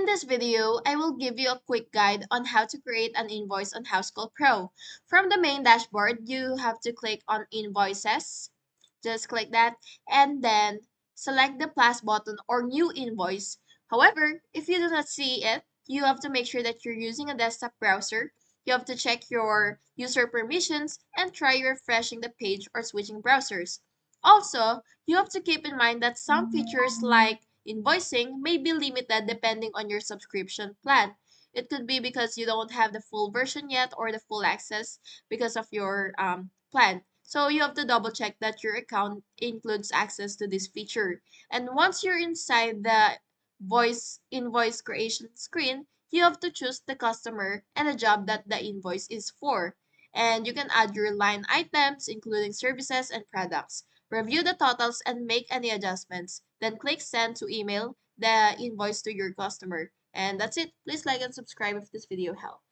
In this video, I will give you a quick guide on how to create an invoice on Housecall Pro. From the main dashboard, you have to click on Invoices. Just click that and then select the plus button or new invoice. However, if you do not see it, you have to make sure that you're using a desktop browser. You have to check your user permissions and try refreshing the page or switching browsers. Also, you have to keep in mind that some features like invoicing may be limited depending on your subscription plan. It could be because you don't have the full version yet or the full access because of your plan. So you have to double check that your account includes access to this feature. And once you're inside the voice invoice creation screen, you have to choose the customer and the job that the invoice is for. And you can add your line items, including services and products. Review the totals and make any adjustments. Then click send to email the invoice to your customer. And that's it. Please like and subscribe if this video helped.